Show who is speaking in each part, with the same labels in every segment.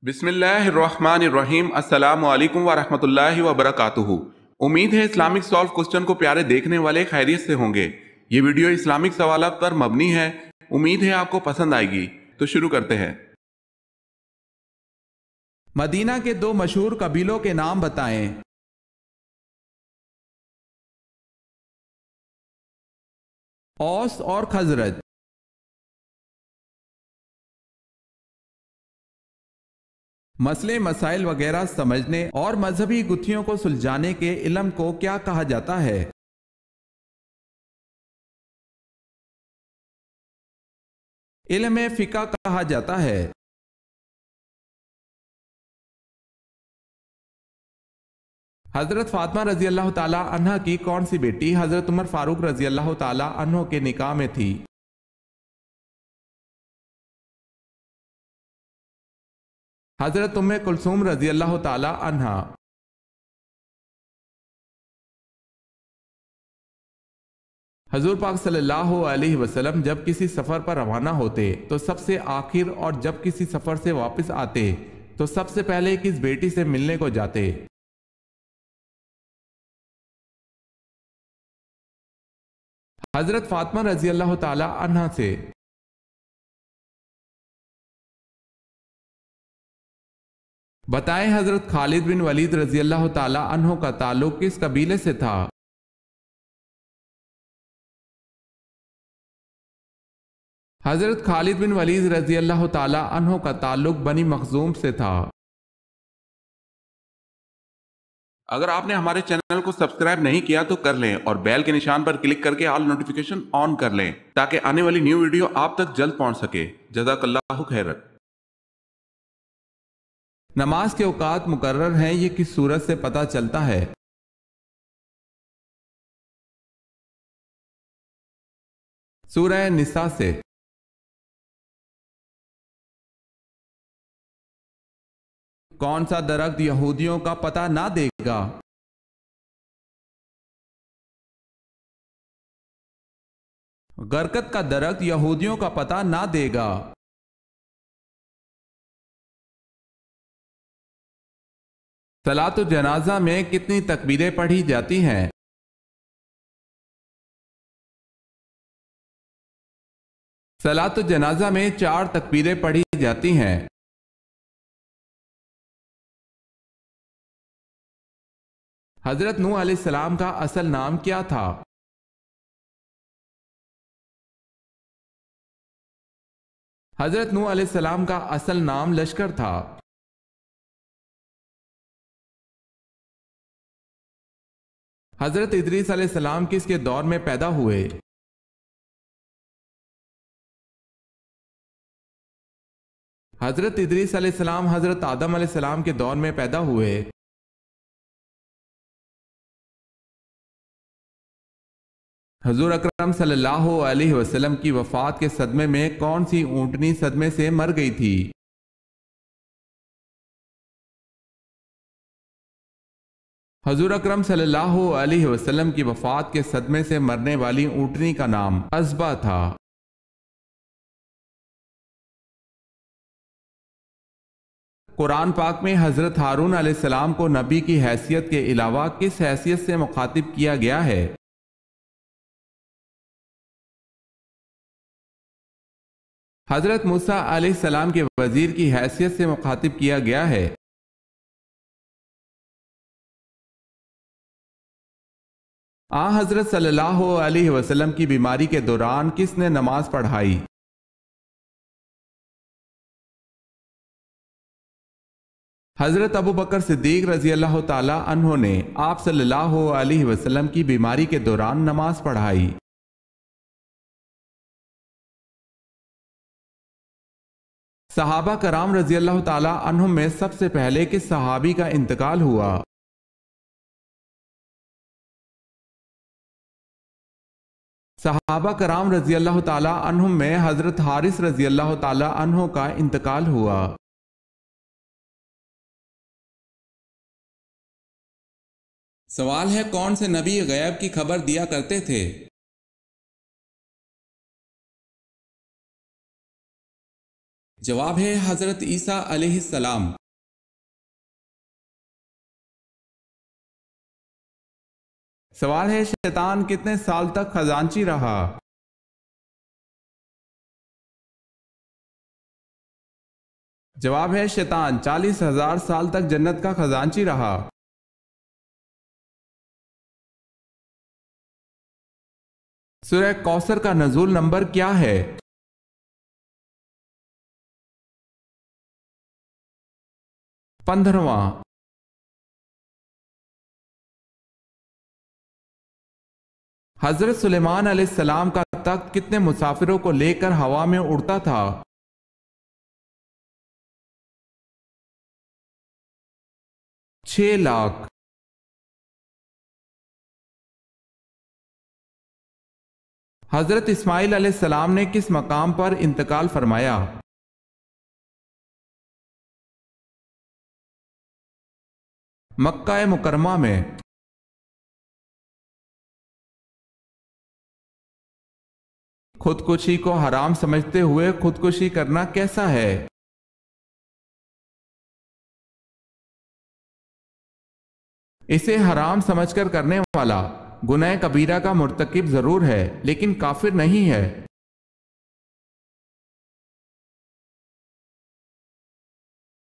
Speaker 1: بسم اللہ الرحمن الرحیم۔ السلام علیکم ورحمۃ اللہ وبرکاتہ۔ امید ہے اسلامک سالو کوسچن کو پیارے دیکھنے والے خیریت سے ہوں گے۔ یہ ویڈیو اسلامک سوالات پر مبنی ہے۔ امید ہے آپ کو پسند آئے گی۔ تو شروع کرتے ہیں۔
Speaker 2: مدینہ کے دو مشہور قبیلوں کے نام بتائیں۔ اوس اور خزرج۔ مسئلے مسائل وغیرہ سمجھنے اور مذہبی گتھیوں کو سلجھانے کے علم کو کیا کہا جاتا ہے؟ علم فقہ کہا جاتا ہے۔ حضرت فاطمہ رضی اللہ تعالی عنہ کی کون سی بیٹی حضرت عمر فاروق رضی اللہ تعالی عنہ کے نکاح میں تھی؟ حضرت ام کلثوم رضی اللہ تعالی عنہ۔ حضور پاک صلی اللہ علیہ وسلم جب کسی سفر پر روانہ ہوتے تو سب سے آخر، اور جب کسی سفر سے واپس آتے تو سب سے پہلے کس بیٹی سے ملنے کو جاتے؟ حضرت فاطمہ رضی اللہ تعالی عنہ سے۔ بتائیں حضرت خالد بن ولید رضی اللہ تعالی عنہ کا تعلق کس قبیلے سے تھا؟ حضرت خالد بن ولید رضی اللہ تعالی عنہ کا تعلق بنی مخزوم سے تھا۔
Speaker 1: اگر آپ نے ہمارے چینل کو سبسکرائب نہیں کیا تو کر لیں اور بیل کے نشان پر کلک کر کے آل نوٹیفیکیشن آن کر لیں تاکہ آنے والی نیو ویڈیو آپ تک جلد پہنچ سکے۔ جزاک اللہ خیر۔
Speaker 2: نماز کے اوقات مقرر ہیں، یہ کس سورت سے پتہ چلتا ہے؟ سورہ نساء سے۔ کون سا درخت یہودیوں کا پتہ نہ دے گا؟ غرقت کا درخت یہودیوں کا پتہ نہ دے گا۔ صلاۃ الجنازہ میں کتنی تکبیریں پڑھی جاتی ہیں؟ صلاۃ الجنازہ میں 4 تکبیریں پڑھی جاتی ہیں۔ حضرت نوح علیہ السلام کا اصل نام کیا تھا؟ حضرت نوح علیہ السلام کا اصل نام لشکر تھا۔ حضرت ادریس علیہ السلام کس کے دور میں پیدا ہوئے؟ حضرت ادریس علیہ السلام حضرت آدم علیہ السلام کے دور میں پیدا ہوئے۔ حضور اکرم صلی اللہ علیہ وسلم کی وفات کے صدمے میں کون سی اونٹنی صدمے سے مر گئی تھی؟ حضور اکرم صلی اللہ علیہ وسلم کی وفات کے صدمے سے مرنے والی اونٹنی کا نام عزبہ تھا۔ قرآن پاک میں حضرت ہارون علیہ السلام کو نبی کی حیثیت کے علاوہ کس حیثیت سے مخاطب کیا گیا ہے؟ حضرت موسیٰ علیہ السلام کے وزیر کی حیثیت سے مخاطب کیا گیا ہے۔ حضرت صلی اللہ علیہ وسلم کی بیماری کے دوران کس نے نماز پڑھائی؟ حضرت ابو بکر صدیق رضی اللہ تعالی عنہ نے آپ صلی اللہ علیہ وسلم کی بیماری کے دوران نماز پڑھائی۔ صحابہ کرام رضی اللہ تعالی عنہم میں سب سے پہلے کس صحابی کا انتقال ہوا؟ صحابہ کرام رضی اللہ تعالی عنہم میں حضرت حارث رضی اللہ تعالی عنہ کا انتقال ہوا۔ سوال ہے، کون سے نبی غیب کی خبر دیا کرتے تھے؟ جواب ہے حضرت عیسیٰ علیہ السلام۔ سوال ہے شیطان کتنے سال تک خزانچی رہا؟ جواب ہے شیطان 40,000 سال تک جنت کا خزانچی رہا۔ سورہ کوثر کا نزول نمبر کیا ہے؟ 15واں۔ حضرت سلیمان علیہ السلام کا تخت کتنے مسافروں کو لے کر ہوا میں اڑتا تھا؟ 6 لاکھ۔ حضرت اسماعیل علیہ السلام نے کس مقام پر انتقال فرمایا؟ مکہ مکرمہ میں۔ خودکشی کو حرام سمجھتے ہوئے خودکشی کرنا کیسا ہے؟ اسے حرام سمجھ کر کرنے والا گناہ کبیرہ کا مرتکب ضرور ہے لیکن کافر نہیں ہے۔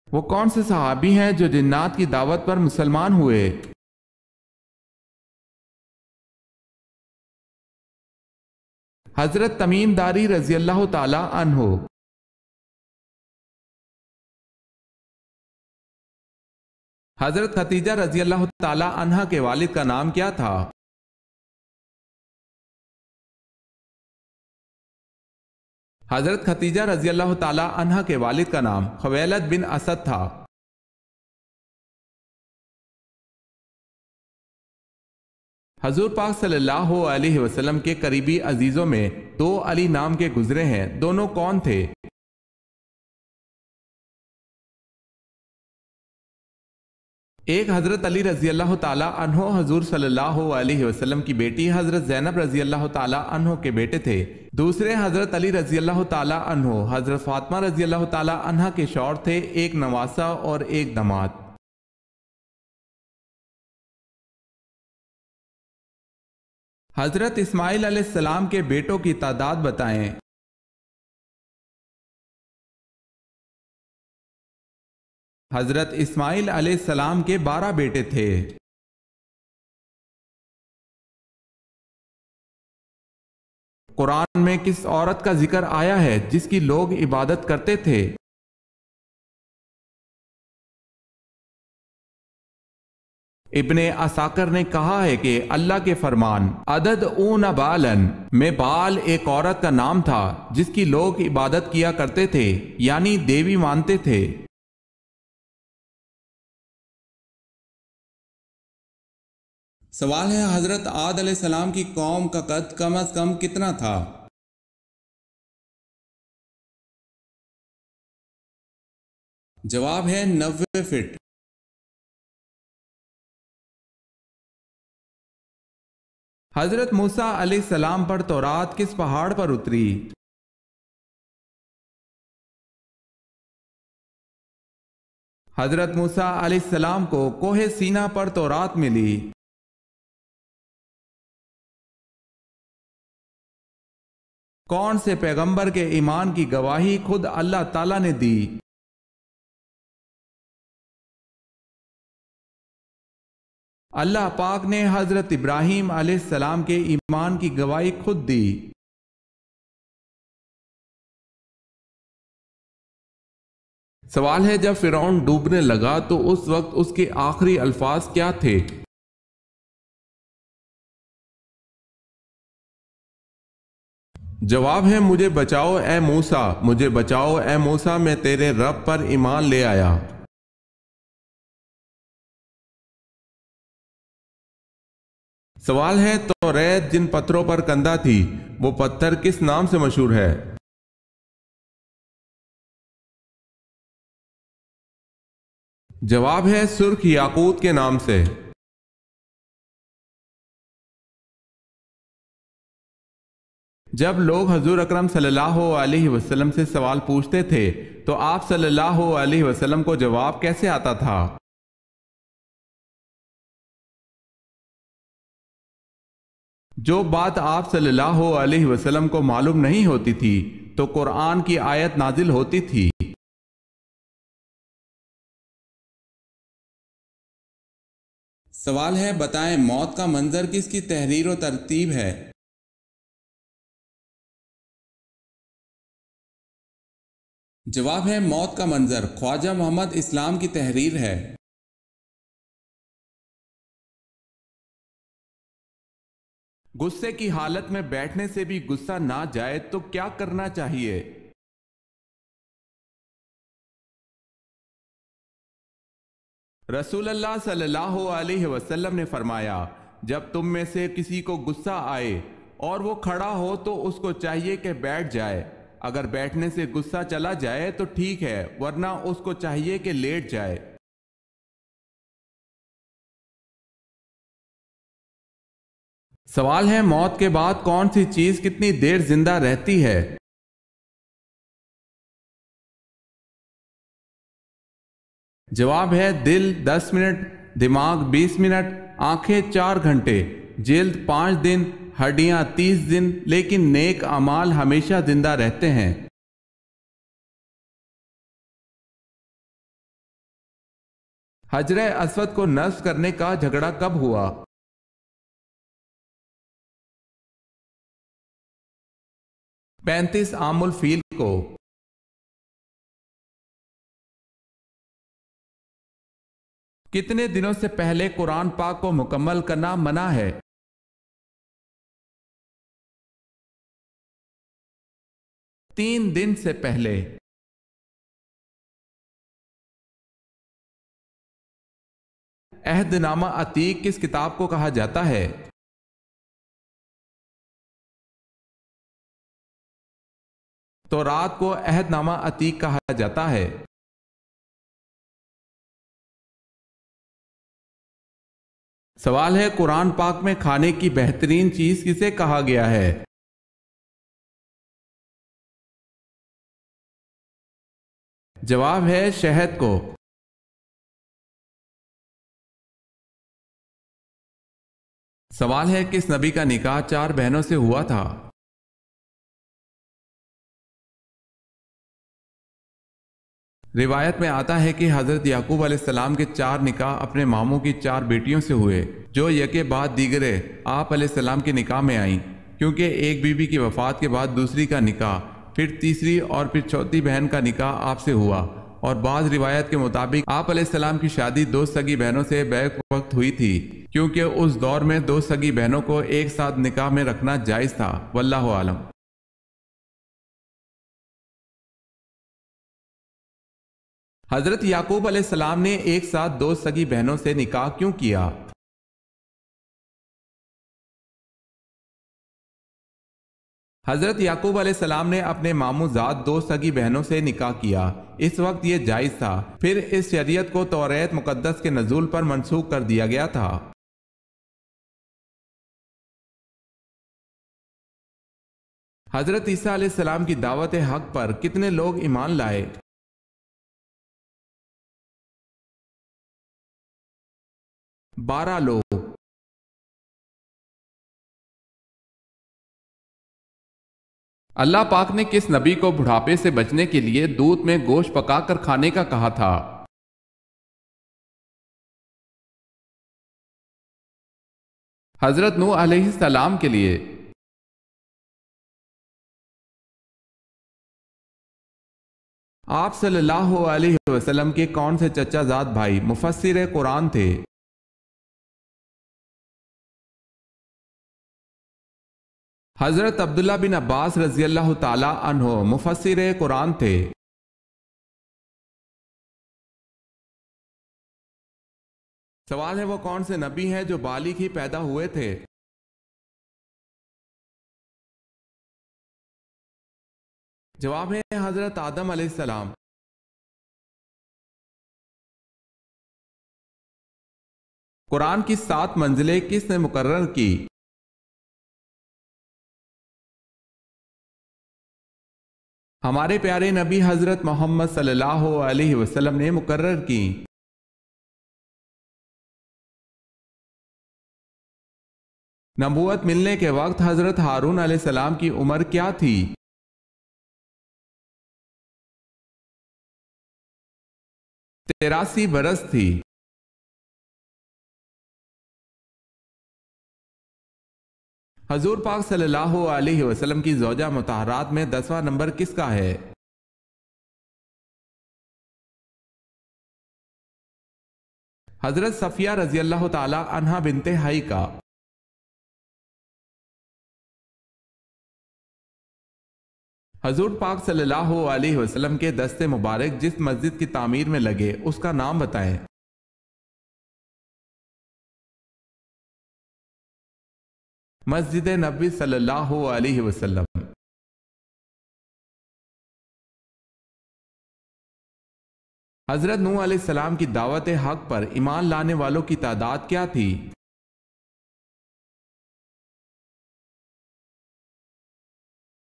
Speaker 2: وہ کون سے صحابی ہیں جو جنات کی دعوت پر مسلمان ہوئے؟ حضرت تمیم داری رضی اللہ تعالی عنہ۔ حضرت خدیجہ رضی اللہ تعالی عنہ کے والد کا نام کیا تھا؟ حضرت خدیجہ رضی اللہ تعالی عنہ کے والد کا نام خویلد بن اسد تھا۔ حضور پاک صلی اللہ علیہ وسلم کے قریبی عزیزوں میں 2 علی نام کے گزرے ہیں، دونوں کون تھے؟ ایک حضرت علی رضی اللہ تعالی عنہ حضور صلی اللہ علیہ وسلم کی بیٹی حضرت زینب رضی اللہ تعالی عنہ کے بیٹے تھے، دوسرے حضرت علی رضی اللہ تعالی عنہ حضرت فاطمہ رضی اللہ تعالی عنہ کے شوہر تھے، ایک نواسہ اور ایک داماد۔ حضرت اسماعیل علیہ السلام کے بیٹوں کی تعداد بتائیں۔ حضرت اسماعیل علیہ السلام کے 12 بیٹے تھے۔ قرآن میں کس عورت کا ذکر آیا ہے جس کی لوگ عبادت کرتے تھے؟ ابن عساکر نے کہا ہے کہ اللہ کے فرمان عدد اون بالن میں بال ایک عورت کا نام تھا جس کی لوگ عبادت کیا کرتے تھے، یعنی دیوی مانتے تھے۔ سوال ہے حضرت عاد علیہ السلام کی قوم کا قد کم از کم کتنا تھا؟ جواب ہے 90 فٹ۔ حضرت موسیٰ علیہ السلام پر تورات کس پہاڑ پر اتری؟ حضرت موسیٰ علیہ السلام کو کوہ سینا پر تورات ملی۔ کون سے پیغمبر کے ایمان کی گواہی خود اللہ تعالیٰ نے دی؟ اللہ پاک نے حضرت ابراہیم علیہ السلام کے ایمان کی گواہی خود دی۔ سوال ہے جب فرعون ڈوبنے لگا تو اس وقت اس کے آخری الفاظ کیا تھے؟ جواب ہے مجھے بچاؤ اے موسیٰ، مجھے بچاؤ اے موسیٰ، میں تیرے رب پر ایمان لے آیا۔ سوال ہے توریت جن پتھروں پر کندہ تھی وہ پتھر کس نام سے مشہور ہے؟ جواب ہے سرخ یاقوت کے نام سے۔ جب لوگ حضور اکرم صلی اللہ علیہ وسلم سے سوال پوچھتے تھے تو آپ صلی اللہ علیہ وسلم کو جواب کیسے آتا تھا؟ جو بات آپ صلی اللہ علیہ وسلم کو معلوم نہیں ہوتی تھی تو قرآن کی آیت نازل ہوتی تھی۔ سوال ہے، بتائیں موت کا منظر کس کی تحریر و ترتیب ہے؟ جواب ہے موت کا منظر خواجہ محمد اسلام کی تحریر ہے۔ غصے کی حالت میں بیٹھنے سے بھی غصہ نہ جائے تو کیا کرنا چاہیے؟ رسول اللہ صلی اللہ علیہ وسلم نے فرمایا، جب تم میں سے کسی کو غصہ آئے اور وہ کھڑا ہو تو اس کو چاہیے کہ بیٹھ جائے۔ اگر بیٹھنے سے غصہ چلا جائے تو ٹھیک ہے، ورنہ اس کو چاہیے کہ لیٹ جائے۔ سوال ہے، موت کے بعد کون سی چیز کتنی دیر زندہ رہتی ہے؟ جواب ہے دل 10 منٹ، دماغ 20 منٹ، آنکھیں 4 گھنٹے، جلد 5 دن، ہڈیاں 30 دن، لیکن نیک اعمال ہمیشہ زندہ رہتے ہیں۔ حجر اسود کو نصب کرنے کا جھگڑا کب ہوا؟ 35 عام الفیل کو۔ کتنے دنوں سے پہلے قرآن پاک کو مکمل کرنا منع ہے؟ 3 دن سے پہلے۔ عہد نامہ عتیق کس کتاب کو کہا جاتا ہے؟ تورات کو عہد نامہ عتیق کہا جاتا ہے۔ سوال ہے، قرآن پاک میں کھانے کی بہترین چیز کسے کہا گیا ہے؟ جواب ہے شہد کو۔ سوال ہے، کس نبی کا نکاح 4 بہنوں سے ہوا تھا؟ روایت میں آتا ہے کہ حضرت یعقوب علیہ السلام کے 4 نکاح اپنے ماموں کی 4 بیٹیوں سے ہوئے، جو یکے بعد دیگرے آپ علیہ السلام کے نکاح میں آئیں، کیونکہ ایک بیوی کی وفات کے بعد دوسری کا نکاح، پھر تیسری اور پھر چوتھی بہن کا نکاح آپ سے ہوا، اور بعض روایت کے مطابق آپ علیہ السلام کی شادی 2 سگی بہنوں سے بیک وقت ہوئی تھی، کیونکہ اس دور میں 2 سگی بہنوں کو ایک ساتھ نکاح میں رکھنا جائز تھا۔ واللہ عالم۔ حضرت یعقوب علیہ السلام نے ایک ساتھ 2 سگی بہنوں سے نکاح کیوں کیا؟ حضرت یعقوب علیہ السلام نے اپنے ماموں زاد 2 سگی بہنوں سے نکاح کیا، اس وقت یہ جائز تھا، پھر اس شریعت کو توریت مقدس کے نزول پر منسوخ کر دیا گیا تھا۔ حضرت عیسیٰ علیہ السلام کی دعوت حق پر کتنے لوگ ایمان لائے؟ 12 لوگ۔ اللہ پاک نے کس نبی کو بڑھاپے سے بچنے کے لیے دودھ میں گوشت پکا کر کھانے کا کہا تھا؟ حضرت نوح علیہ السلام کے لیے۔ آپ صلی اللہ علیہ وسلم کے کون سے چچا زاد بھائی مفسر قرآن تھے؟ حضرت عبداللہ بن عباس رضی اللہ تعالی عنہ مفسر قرآن تھے۔ سوال ہے، وہ کون سے نبی ہیں جو بالغ ہی پیدا ہوئے تھے؟ جواب ہے حضرت آدم علیہ السلام۔ قرآن کی 7 منزلیں کس نے مقرر کی؟ ہمارے پیارے نبی حضرت محمد صلی اللہ علیہ وسلم نے مقرر کی۔ نبوت ملنے کے وقت حضرت ہارون علیہ السلام کی عمر کیا تھی؟ 83 برس تھی۔ حضور پاک صلی اللہ علیہ وسلم کی زوجہ مطہرات میں 10واں نمبر کس کا ہے؟ حضرت صفیہ رضی اللہ تعالی عنہا بنت حی کا۔ حضور پاک صلی اللہ علیہ وسلم کے دست مبارک جس مسجد کی تعمیر میں لگے اس کا نام بتائیں۔ مسجد نبوی صلی اللہ علیہ وسلم۔ حضرت نوح علیہ السلام کی دعوت حق پر ایمان لانے والوں کی تعداد کیا تھی؟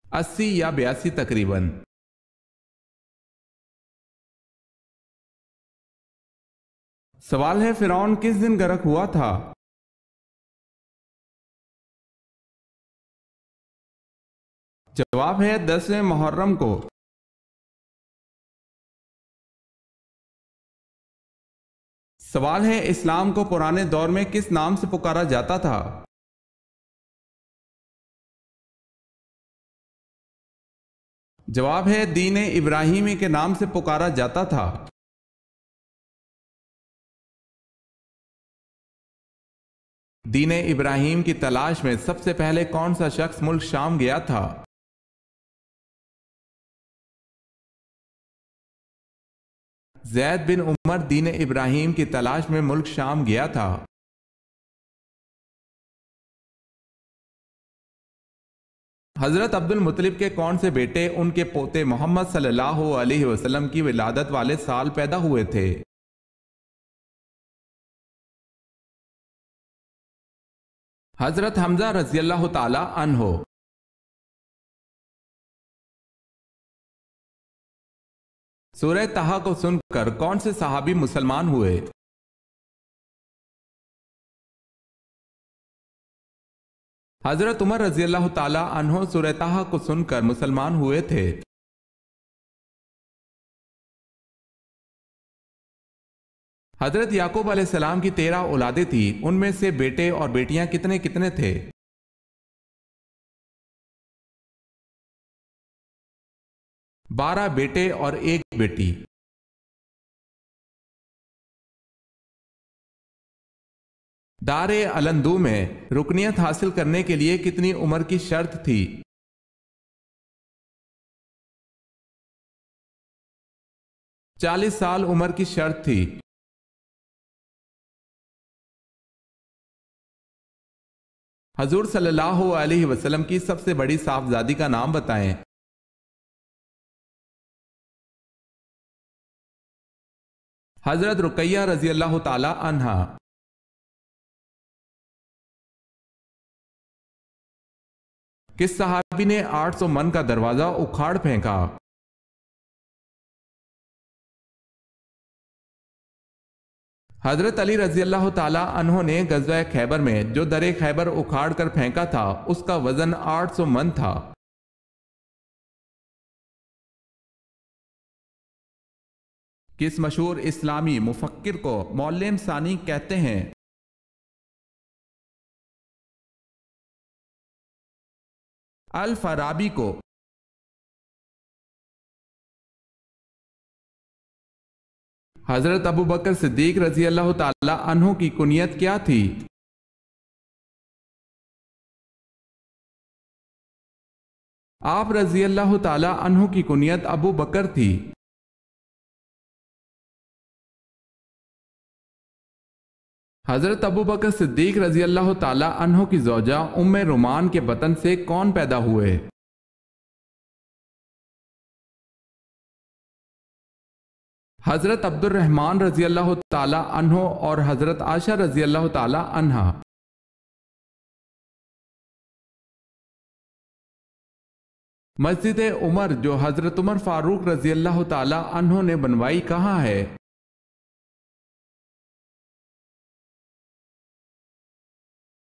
Speaker 2: 80 یا 82 تقریباً۔ سوال ہے فرعون کس دن غرق ہوا تھا؟ جواب ہے 10ویں محرم کو۔ سوال ہے اسلام کو پرانے دور میں کس نام سے پکارا جاتا تھا؟ جواب ہے دین ابراہیمی کے نام سے پکارا جاتا تھا۔ دین ابراہیم کی تلاش میں سب سے پہلے کون سا شخص ملک شام گیا تھا؟ زید بن عمر دین ابراہیم کی تلاش میں ملک شام گیا تھا۔ حضرت عبد المطلب کے کون سے بیٹے ان کے پوتے محمد صلی اللہ علیہ وسلم کی ولادت والے سال پیدا ہوئے تھے؟ حضرت حمزہ رضی اللہ تعالی عنہ۔ سورہ طٰہٰ کو سن کر کون سے صحابی مسلمان ہوئے؟ حضرت عمر رضی اللہ تعالی عنہ سورہ طٰہٰ کو سن کر مسلمان ہوئے تھے۔ حضرت یعقوب علیہ السلام کی 13 اولادیں تھیں، ان میں سے بیٹے اور بیٹیاں کتنے کتنے تھے؟ 12 بیٹے اور 1 بیٹی۔ دار علندو میں رکنیت حاصل کرنے کے لیے کتنی عمر کی شرط تھی؟ 40 سال عمر کی شرط تھی۔ حضور صلی اللہ علیہ وسلم کی سب سے بڑی صاحبزادی کا نام بتائیں۔ حضرت رقیہ رضی اللہ تعالی عنہا۔ کس صحابی نے 800 من کا دروازہ اکھاڑ پھینکا؟ حضرت علی رضی اللہ تعالی عنہ نے غزوہ خیبر میں جو در خیبر اکھاڑ کر پھینکا تھا اس کا وزن 800 من تھا۔ کس مشہور اسلامی مفکر کو معلم ثانی کہتے ہیں؟ الفارابی کو۔ حضرت ابو بکر صدیق رضی اللہ تعالی عنہ کی کنیت کیا تھی؟ آپ رضی اللہ تعالی عنہ کی کنیت ابو بکر تھی۔ حضرت ابو بکر صدیق رضی اللہ تعالی عنہ کی زوجہ ام رومان کے بطن سے کون پیدا ہوئے؟ حضرت عبد الرحمن رضی اللہ تعالی عنہ اور حضرت عائشہ رضی اللہ تعالی عنہا۔ مسجد عمر جو حضرت عمر فاروق رضی اللہ تعالی عنہ نے بنوائی کہاں ہے؟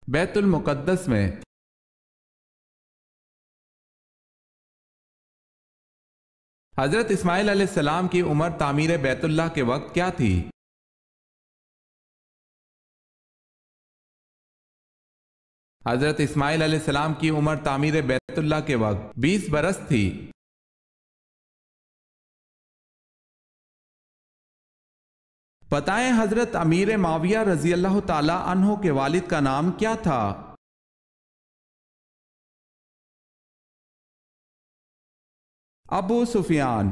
Speaker 2: بیت المقدس میں۔ حضرت اسماعیل علیہ السلام کی عمر تعمیر بیت اللہ کے وقت کیا تھی؟ حضرت اسماعیل علیہ السلام کی عمر تعمیر بیت اللہ کے وقت 20 برس تھی۔ بتائیں حضرت امیر معاویہ رضی اللہ تعالی عنہ کے والد کا نام کیا تھا؟ ابو سفیان۔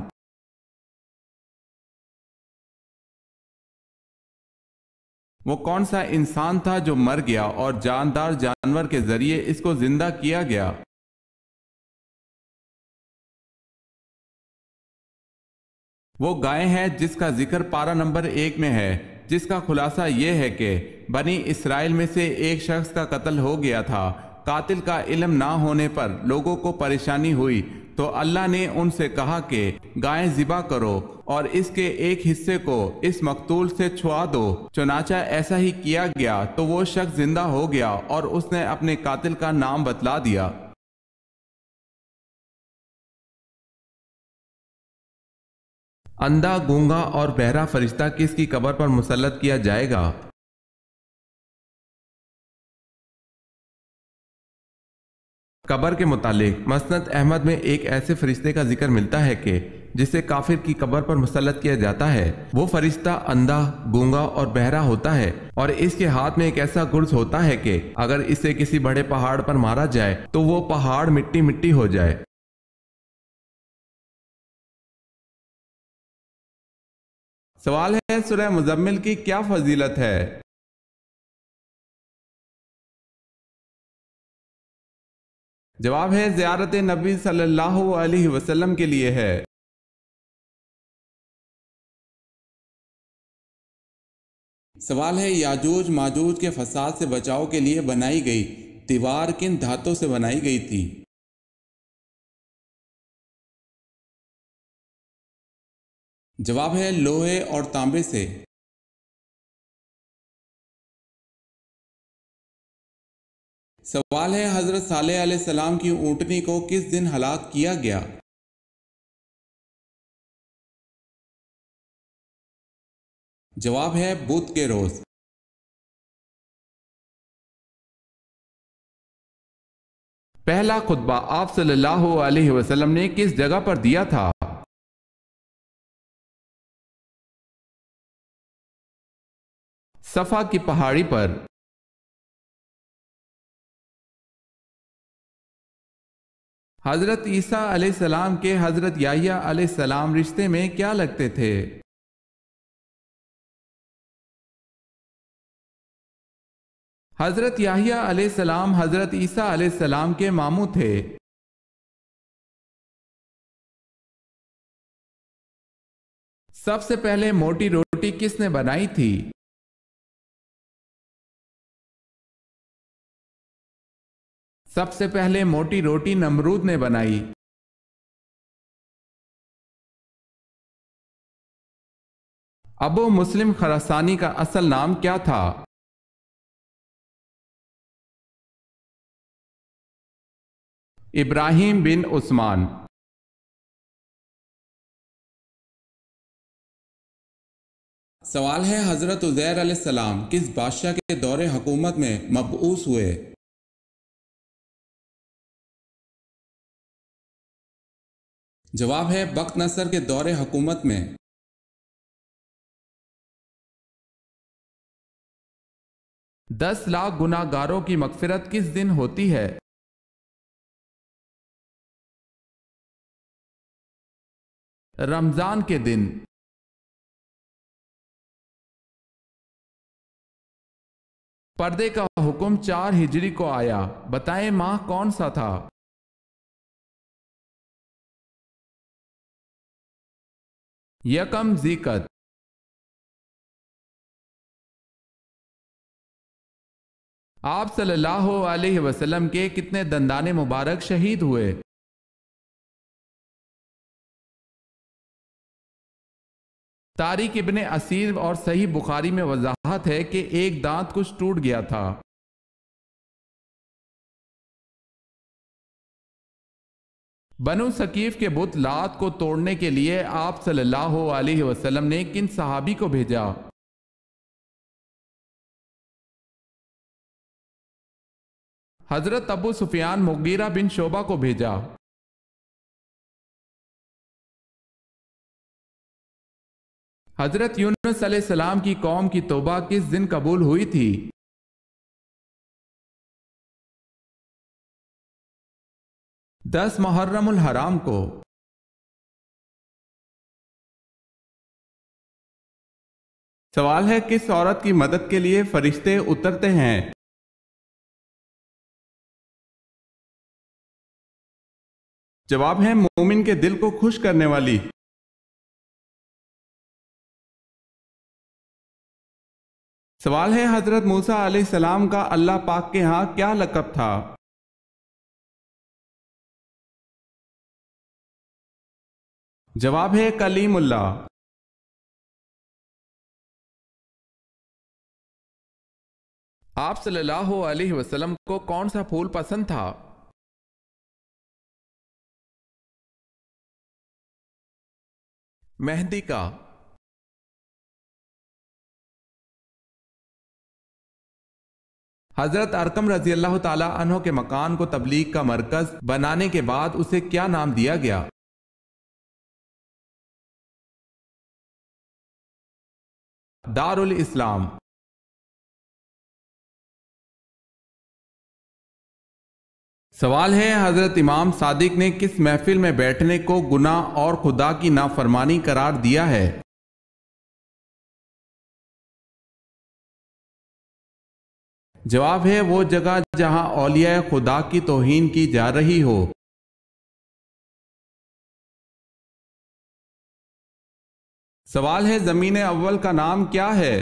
Speaker 2: وہ کون سا انسان تھا جو مر گیا اور جاندار جانور کے ذریعے اس کو زندہ کیا گیا؟ وہ گائے ہے جس کا ذکر پارہ نمبر 1 میں ہے، جس کا خلاصہ یہ ہے کہ بنی اسرائیل میں سے ایک شخص کا قتل ہو گیا تھا۔ قاتل کا علم نہ ہونے پر لوگوں کو پریشانی ہوئی تو اللہ نے ان سے کہا کہ گائیں ذبح کرو اور اس کے ایک حصے کو اس مقتول سے چھوا دو۔ چنانچہ ایسا ہی کیا گیا تو وہ شخص زندہ ہو گیا اور اس نے اپنے قاتل کا نام بتلا دیا۔ اندھا، گونگا اور بہرا فرشتہ کس کی قبر پر مسلط کیا جائے گا؟ قبر کے متعلق مسند احمد میں ایک ایسے فرشتے کا ذکر ملتا ہے کہ جسے کافر کی قبر پر مسلط کیا جاتا ہے۔ وہ فرشتہ اندھا، گونگا اور بہرا ہوتا ہے اور اس کے ہاتھ میں ایک ایسا گرز ہوتا ہے کہ اگر اسے کسی بڑے پہاڑ پر مارا جائے تو وہ پہاڑ مٹی مٹی ہو جائے۔ سوال ہے سورہ مزمل کی کیا فضیلت ہے؟ جواب ہے زیارت نبی صلی اللہ علیہ وسلم کے لیے ہے۔ سوال ہے یاجوج ماجوج کے فساد سے بچاؤ کے لیے بنائی گئی دیوار کن دھاتوں سے بنائی گئی تھی؟ جواب ہے لوہے اور تانبے سے۔ سوال ہے حضرت صالح علیہ السلام کی اونٹنی کو کس دن ہلاک کیا گیا؟ جواب ہے بدھ کے روز۔ پہلا خطبہ آپ صلی اللہ علیہ وسلم نے کس جگہ پر دیا تھا؟ صفا کی پہاڑی پر۔ حضرت عیسیٰ علیہ السلام کے حضرت یحییٰ علیہ السلام رشتے میں کیا لگتے تھے؟ حضرت یحییٰ علیہ السلام حضرت عیسیٰ علیہ السلام کے ماموں تھے۔ سب سے پہلے موٹی روٹی کس نے بنائی تھی؟ سب سے پہلے موٹی روٹی نمرود نے بنائی۔ ابو مسلم خراسانی کا اصل نام کیا تھا؟ ابراہیم بن عثمان۔ سوال ہے حضرت عزیر علیہ السلام کس بادشاہ کے دور حکومت میں مبعوث ہوئے؟ جواب ہے بخت نصر کے دور حکومت میں۔ 10 لاکھ گناہ گاروں کی مغفرت کس دن ہوتی ہے؟ رمضان کے دن۔ پردے کا حکم 4 ہجری کو آیا، بتائیں ماہ کون سا تھا؟ یکم ذی القعدہ۔ آپ صلی اللہ علیہ وسلم کے کتنے دندان مبارک شہید ہوئے؟ تاریخ ابن اسیر اور صحیح بخاری میں وضاحت ہے کہ ایک دانت کچھ ٹوٹ گیا تھا۔ بنو ثقیف کے بت لات کو توڑنے کے لیے آپ صلی اللہ علیہ وسلم نے کن صحابی کو بھیجا؟ حضرت ابو سفیان مغیرہ بن شعبہ کو بھیجا۔ حضرت یونس علیہ السلام کی قوم کی توبہ کس دن قبول ہوئی تھی؟ 10 محرم الحرام کو۔
Speaker 1: سوال ہے کس عورت کی مدد کے لیے فرشتے اترتے ہیں؟ جواب ہے مومن کے دل کو خوش کرنے والی۔ سوال ہے حضرت موسیٰ علیہ السلام کا اللہ پاک کے ہاں کیا لقب تھا؟ جواب ہے کلیم اللہ۔
Speaker 2: آپ صلی اللہ علیہ وسلم کو کون سا پھول پسند تھا؟ مہندی کا۔ حضرت ارقم رضی اللہ تعالی عنہ کے مکان کو تبلیغ کا مرکز بنانے کے بعد اسے کیا نام دیا گیا؟ دار الاسلام۔ سوال ہے حضرت امام صادق نے کس محفل میں بیٹھنے کو گناہ اور خدا کی نافرمانی قرار دیا ہے؟ جواب ہے وہ جگہ جہاں اولیاء خدا کی توہین کی جا رہی ہو۔ سوال ہے زمین اول کا نام کیا ہے؟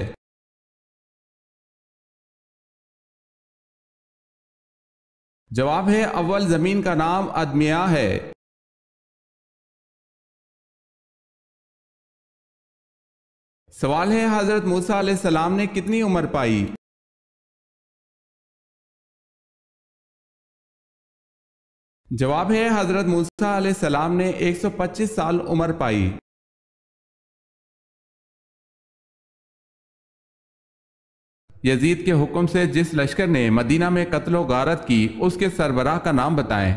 Speaker 2: جواب ہے اول زمین کا نام ادمیہ ہے۔ سوال ہے حضرت موسیٰ علیہ السلام نے کتنی عمر پائی؟ جواب ہے حضرت موسیٰ علیہ السلام نے 125 سال عمر پائی۔ یزید کے حکم سے جس لشکر نے مدینہ میں قتل و غارت کی اس کے سربراہ کا نام بتائیں۔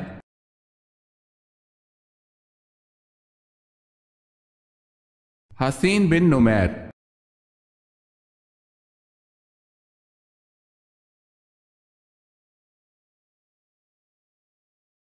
Speaker 2: حسین بن نمیر۔